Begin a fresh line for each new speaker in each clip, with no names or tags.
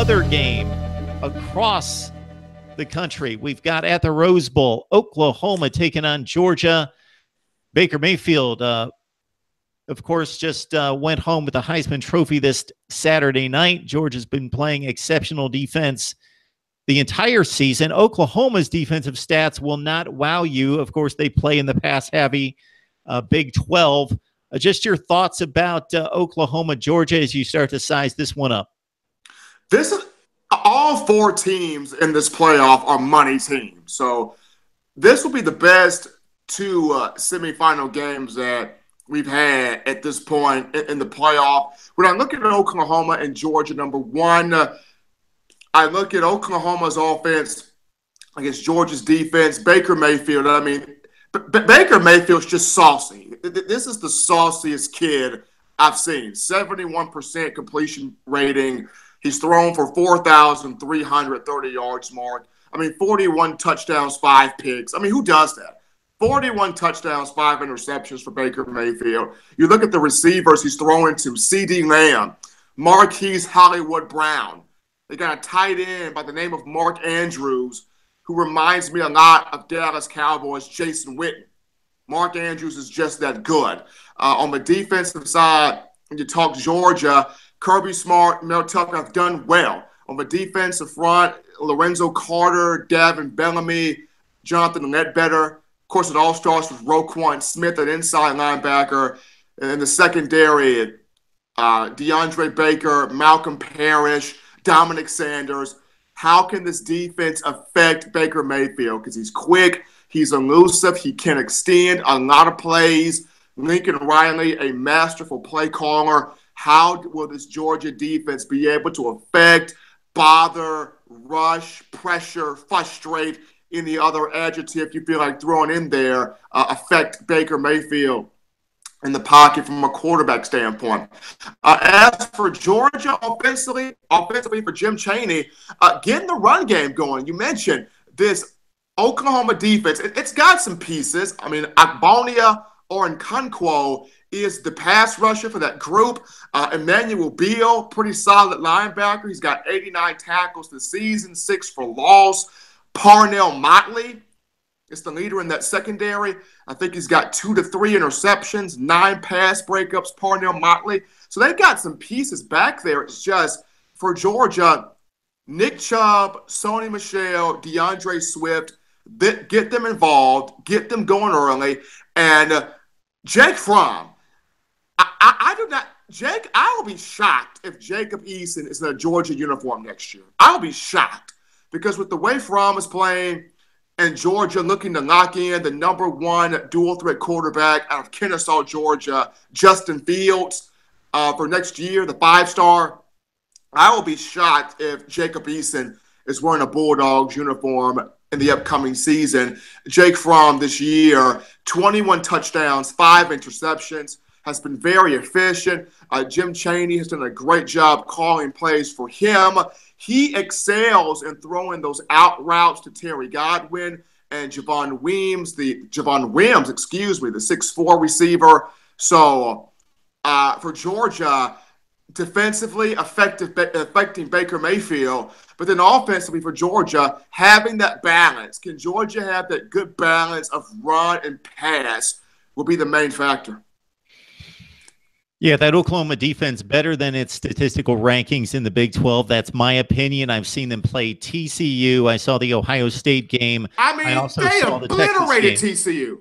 other game across the country. We've got at the Rose Bowl, Oklahoma taking on Georgia. Baker Mayfield, of course, just went home with the Heisman Trophy this Saturday night. Georgia's been playing exceptional defense the entire season. Oklahoma's defensive stats will not wow you. Of course, they play in the pass-heavy Big 12. Just your thoughts about Oklahoma, Georgia, as you start to size this one up.
All four teams in this playoff are money teams. So this will be the best two semifinal games that we've had at this point in the playoff. When I look at Oklahoma and Georgia, number one, I look at Oklahoma's offense against Georgia's defense. Baker Mayfield, Baker Mayfield's just saucy. This is the sauciest kid I've seen. 71% completion rating. He's thrown for 4,330 yards, Mark. 41 touchdowns, 5 picks. Who does that? 41 touchdowns, 5 interceptions for Baker Mayfield. You look at the receivers he's throwing to: C.D. Lamb, Marquise Hollywood Brown. They got a tight end by the name of Mark Andrews, who reminds me a lot of Dallas Cowboys' Jason Witten. Mark Andrews is just that good. On the defensive side, when you talk Georgia, Kirby Smart, Mel Tucker have done well. On the defensive front, Lorenzo Carter, Davin Bellamy, Jonathan Ledbetter. Of course, it all starts with Roquan Smith, an inside linebacker. And in the secondary, DeAndre Baker, Malcolm Parrish, Dominic Sanders. How can this defense affect Baker Mayfield? Because he's quick, he's elusive, he can extend a lot of plays. Lincoln Riley, a masterful play caller. How will this Georgia defense be able to affect, bother, rush, pressure, frustrate, any other adjective you feel like throwing in there, affect Baker Mayfield in the pocket from a quarterback standpoint? As for Georgia offensively for Jim Chaney, getting the run game going. You mentioned this Oklahoma defense. It's got some pieces. Agbonia or Nkonkwo is the pass rusher for that group. Emmanuel Beal, pretty solid linebacker. He's got 89 tackles this season, 6 for loss. Parnell Motley is the leader in that secondary. I think he's got 2 to 3 interceptions, 9 pass breakups, Parnell Motley. So they've got some pieces back there. It's just, for Georgia, Nick Chubb, Sony Michel, DeAndre Swift, get them involved, get them going early. And Jake Fromm, I will be shocked if Jacob Eason is in a Georgia uniform next year. I'll be shocked, because with the way Fromm is playing and Georgia looking to lock in the number one dual threat quarterback out of Kennesaw, Georgia, Justin Fields, for next year, the 5-star, I will be shocked if Jacob Eason is wearing a Bulldogs uniform in the upcoming season. Jake Fromm this year, 21 touchdowns, 5 interceptions, has been very efficient. Jim Chaney has done a great job calling plays for him. He excels in throwing those out routes to Terry Godwin and Javon Wims, the 6'4" receiver. So for Georgia, defensively affecting Baker Mayfield, but then offensively for Georgia, having that balance. Can Georgia have that good balance of run and pass will be the main factor.
Yeah, that Oklahoma defense better than its statistical rankings in the Big 12. That's my opinion. I've seen them play TCU. I saw the Ohio State game.
I also saw the obliterated TCU.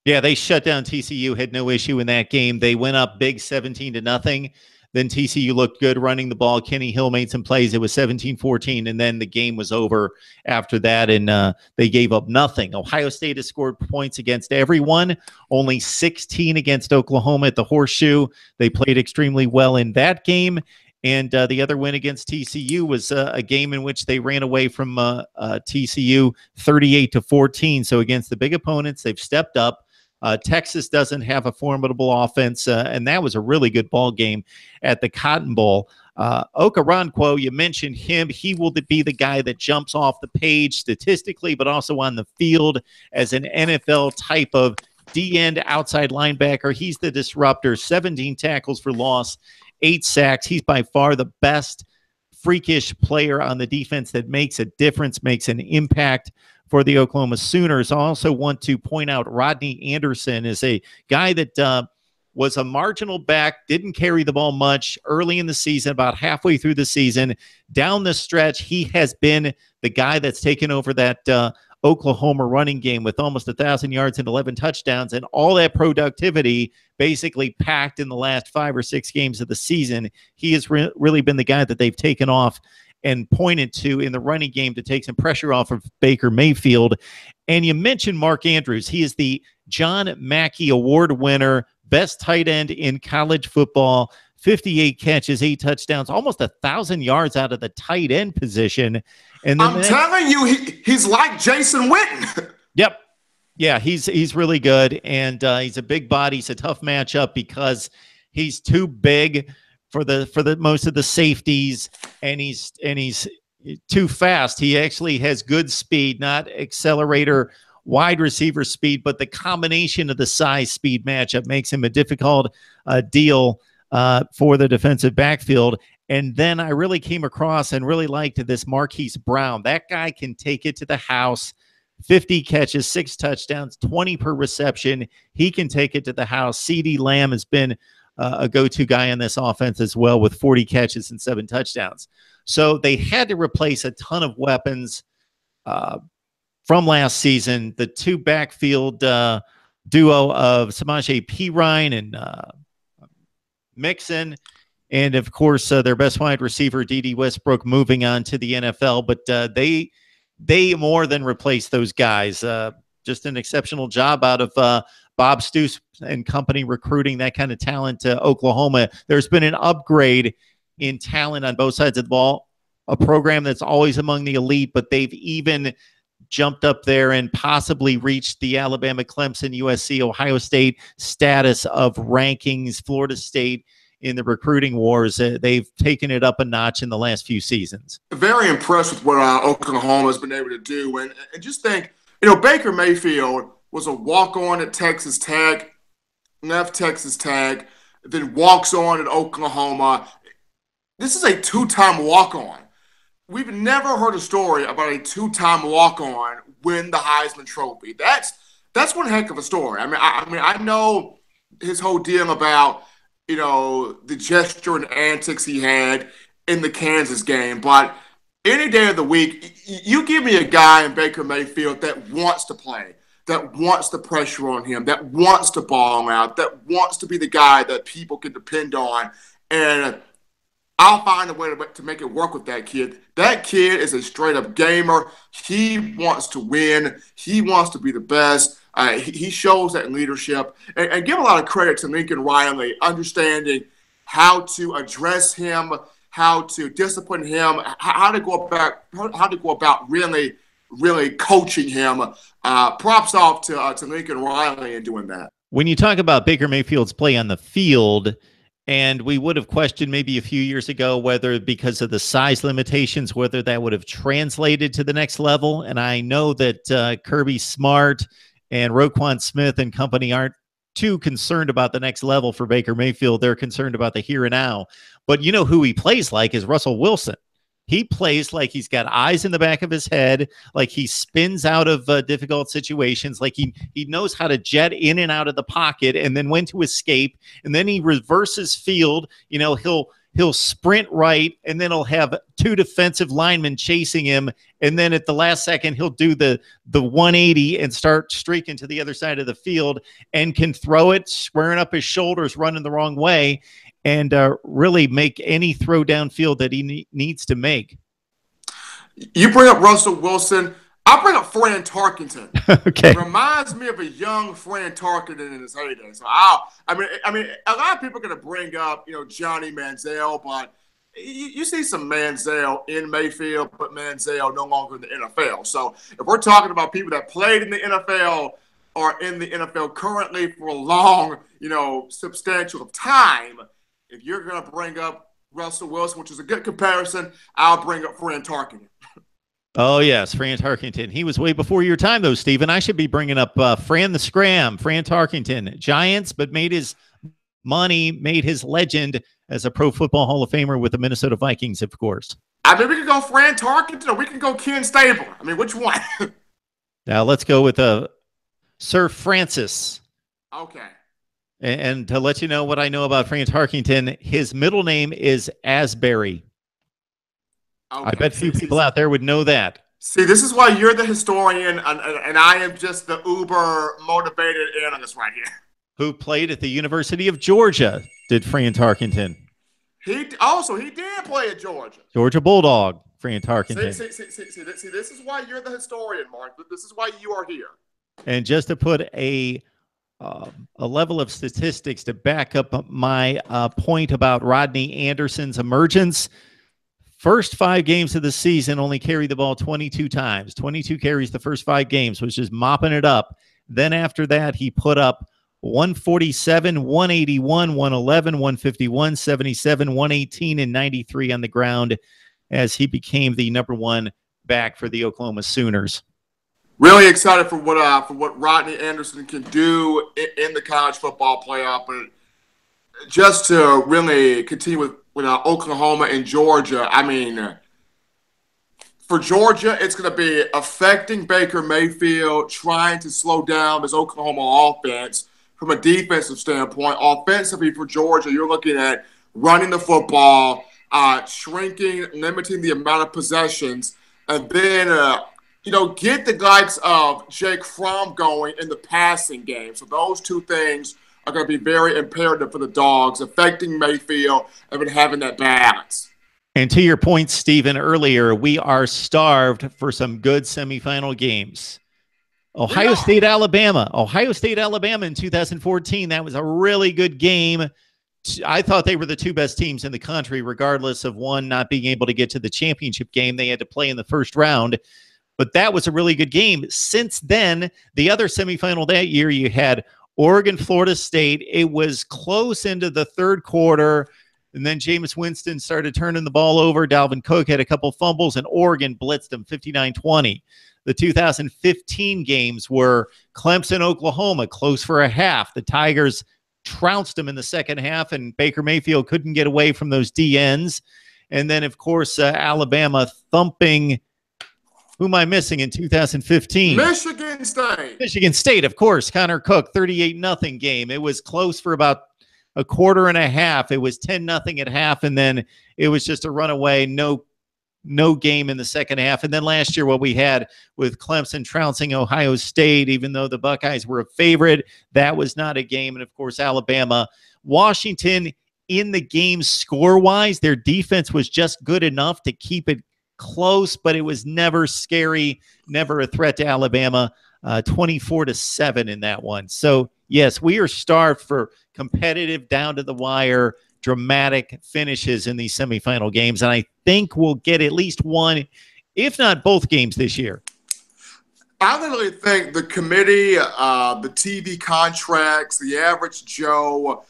Yeah, they shut down TCU, had no issue in that game. They went up big 17-0. Then TCU looked good running the ball. Kenny Hill made some plays. It was 17-14, and then the game was over after that, and they gave up nothing. Ohio State has scored points against everyone, only 16 against Oklahoma at the Horseshoe. They played extremely well in that game, and the other win against TCU was a game in which they ran away from TCU 38-14. So against the big opponents, they've stepped up. Texas doesn't have a formidable offense, and that was a really good ball game at the Cotton Bowl. Okoronkwo, you mentioned him. He will be the guy that jumps off the page statistically, but also on the field as an NFL type of D-end outside linebacker. He's the disruptor. 17 tackles for loss, 8 sacks. He's by far the best freakish player on the defense that makes a difference, makes an impact for the Oklahoma Sooners. I also want to point out Rodney Anderson is a guy that was a marginal back, didn't carry the ball much early in the season, about halfway through the season. Down the stretch, he has been the guy that's taken over that Oklahoma running game with almost 1,000 yards and 11 touchdowns, and all that productivity basically packed in the last 5 or 6 games of the season. He has really been the guy that they've taken off and pointed to in the running game to take some pressure off of Baker Mayfield. And you mentioned Mark Andrews. He is the John Mackey Award winner, best tight end in college football, 58 catches, 8 touchdowns, almost 1,000 yards out of the tight end position. And then
I'm telling you, he's like Jason Witten.
Yep. Yeah, he's really good, and he's a big body. He's a tough matchup because he's too big for the most of the safeties, and he's too fast. He actually has good speed, not accelerator wide receiver speed, but the combination of the size speed matchup makes him a difficult deal for the defensive backfield. And then I really came across and really liked this Marquise Brown. That guy can take it to the house. 50 catches, 6 touchdowns, 20 per reception. He can take it to the house. CeeDee Lamb has been a go-to guy on this offense as well with 40 catches and 7 touchdowns. So they had to replace a ton of weapons from last season. The two backfield duo of Samaje Perine and Mixon, and of course their best wide receiver, D.D. Westbrook, moving on to the NFL. But they more than replaced those guys. Just an exceptional job out of Bob Stoops and company recruiting that kind of talent to Oklahoma. There's been an upgrade in talent on both sides of the ball, a program that's always among the elite, but they've even jumped up there and possibly reached the Alabama, Clemson, USC, Ohio State status of rankings. Florida State in the recruiting wars, they've taken it up a notch in the last few seasons.
Very impressed with what Oklahoma has been able to do. And just think, Baker Mayfield was a walk-on at Texas Tech, left Texas Tech, then walks on at Oklahoma. This is a 2-time walk-on. We've never heard a story about a 2-time walk-on win the Heisman Trophy. That's one heck of a story. I know his whole deal about the gesture and antics he had in the Kansas game, but any day of the week, you give me a guy in Baker Mayfield that wants to play, that wants the pressure on him, that wants to ball out, that wants to be the guy that people can depend on, and I'll find a way to make it work with that kid. That kid is a straight-up gamer. He wants to win. He wants to be the best. He shows that in leadership. And give a lot of credit to Lincoln Riley, understanding how to address him, how to discipline him, how to go about really, really coaching him. Props off to Lincoln Riley in doing that.
When you talk about Baker Mayfield's play on the field, and we would have questioned maybe a few years ago whether, because of the size limitations, whether that would have translated to the next level. And I know that Kirby Smart and Roquan Smith and company aren't too concerned about the next level for Baker Mayfield. They're concerned about the here and now. But who he plays like is Russell Wilson. He plays like he's got eyes in the back of his head, like he spins out of difficult situations, like he knows how to jet in and out of the pocket and then when to escape, and then he reverses field. He'll sprint right, and then he'll have 2 defensive linemen chasing him, and then at the last second he'll do the 180 and start streaking to the other side of the field, and can throw it squaring up his shoulders, running the wrong way, and really make any throw downfield that he needs to make.
You bring up Russell Wilson. I'll bring up Fran Tarkenton.
Okay.
It reminds me of a young Fran Tarkenton in his heyday. So a lot of people are going to bring up, Johnny Manziel, but you see some Manziel in Mayfield, but Manziel no longer in the NFL. So if we're talking about people that played in the NFL or in the NFL currently for a long, substantial time, if you're going to bring up Russell Wilson, which is a good comparison, I'll bring up Fran Tarkenton.
Oh, yes, Fran Tarkenton. He was way before your time, though, Stephen. I should be bringing up Fran the Scram, Fran Tarkenton. Giants, but made his money, made his legend as a Pro Football Hall of Famer with the Minnesota Vikings, of course.
I mean, we can go Fran Tarkenton or we can go Ken Stabler. I mean, which one?
Now let's go with Sir Francis.
Okay.
And to let you know what I know about Fran Tarkenton, his middle name is Asbury. Okay. I bet few people out there would know that.
See, this is why you're the historian, and I am just the uber motivated analyst right here.
Who played at the University of Georgia, did Fran Tarkenton.
So he did play at Georgia.
Georgia Bulldog, Fran Tarkenton.
See, this is why you're the historian, Mark. This is why you are here.
And just to put a level of statistics to back up my point about Rodney Anderson's emergence, first 5 games of the season only carried the ball 22 times. 22 carries the first 5 games, which is mopping it up. Then after that, he put up 147, 181, 111, 151, 77, 118, and 93 on the ground as he became the #1 back for the Oklahoma Sooners.
Really excited for what Rodney Anderson can do in the college football playoff, but just to really continue with Oklahoma and Georgia. I mean, for Georgia, it's going to be affecting Baker Mayfield, trying to slow down this Oklahoma offense. From a defensive standpoint, offensively for Georgia, you're looking at running the football, shrinking, limiting the amount of possessions, and then, get the likes of Jake Fromm going in the passing game. So those two things are going to be very imperative for the Dogs, affecting Mayfield and then having that balance.
And to your point, Stephen, earlier, we are starved for some good semifinal games. Ohio State, Alabama in 2014. That was a really good game. I thought they were the 2 best teams in the country, regardless of one not being able to get to the championship game. They had to play in the first round, but that was a really good game. Since then, the other semifinal that year, you had Oregon, Florida State. It was close into the third quarter, and then Jameis Winston started turning the ball over. Dalvin Cook had a couple fumbles, and Oregon blitzed them 59-20. The 2015 games were Clemson, Oklahoma, close for a half. The Tigers trounced them in the second half, and Baker Mayfield couldn't get away from those DNs. And then, of course, Alabama thumping, who am I missing in 2015? Michigan State, of course. Connor Cook, 38-0 game. It was close for about a quarter and a half. It was 10-0 at half, and then it was just a runaway, no game in the second half. And then last year, what we had with Clemson trouncing Ohio State, even though the Buckeyes were a favorite, that was not a game. And of course, Alabama, Washington in the game score-wise, their defense was just good enough to keep it close, but it was never scary, never a threat to Alabama. 24-7 in that one. So yes, we are starved for competitive, down to the wire, dramatic finishes in these semifinal games, and I think we'll get at least one, if not both games this year.
I literally think the committee, the TV contracts, the average Joe,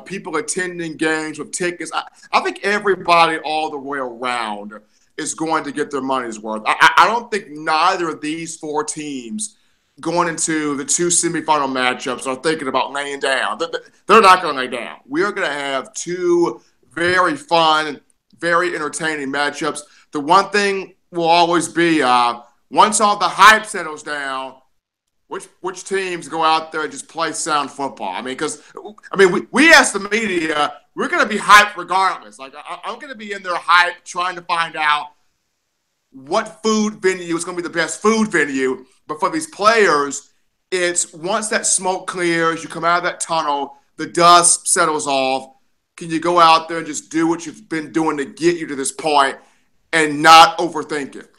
people attending games with tickets, I think everybody all the way around is going to get their money's worth. I don't think neither of these 4 teams going into the 2 semifinal matchups are thinking about laying down. They're not going to lay down. We are going to have 2 very fun, very entertaining matchups. The one thing will always be, once all the hype settles down, which teams go out there and just play sound football? I mean, because we as the media, we're going to be hyped regardless. Like I'm going to be in there hyped, trying to find out what food venue is going to be the best food venue. But for these players, it's once that smoke clears, you come out of that tunnel, the dust settles off. Can you go out there and just do what you've been doing to get you to this point and not overthink it?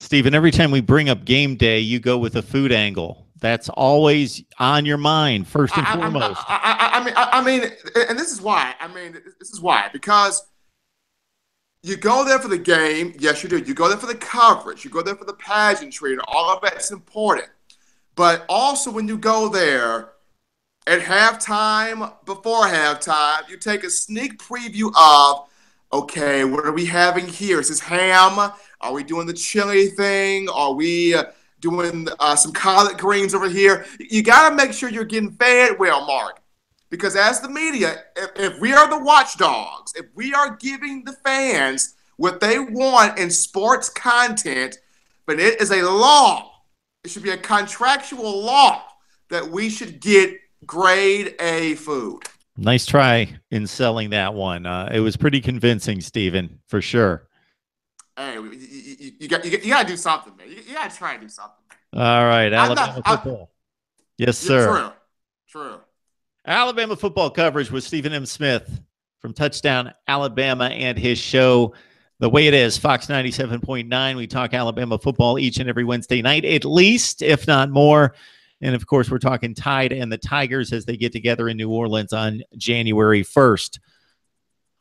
Stephen, every time we bring up game day, you go with a food angle. That's always on your mind, first and foremost.
I mean, and this is why. This is why. Because you go there for the game. Yes, you do. You go there for the coverage. You go there for the pageantry, and all of that's important. But also when you go there at halftime, before halftime, you take a sneak preview of, okay, what are we having here? Is this ham? Are we doing the chili thing? Are we doing some collard greens over here? You got to make sure you're getting fed well, Mark. Because as the media, if we are the watchdogs, if we are giving the fans what they want in sports content, but it is a law. It should be a contractual law that we should get grade A food.
Nice try in selling that one. It was pretty convincing, Steven, for sure.
Hey, you got to do something, man. You got to try and do something.
All right, Alabama football. Yes, sir.
True.
Alabama football coverage with Stephen M. Smith from Touchdown Alabama and his show, The Way It Is, Fox 97.9. We talk Alabama football each and every Wednesday night, at least, if not more. And, of course, we're talking Tide and the Tigers as they get together in New Orleans on January 1st.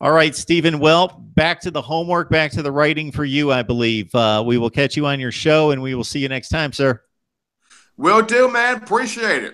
All right, Stephen. Well, back to the homework, back to the writing for you, I believe. We will catch you on your show, and we will see you next time, sir.
Will do, man. Appreciate it.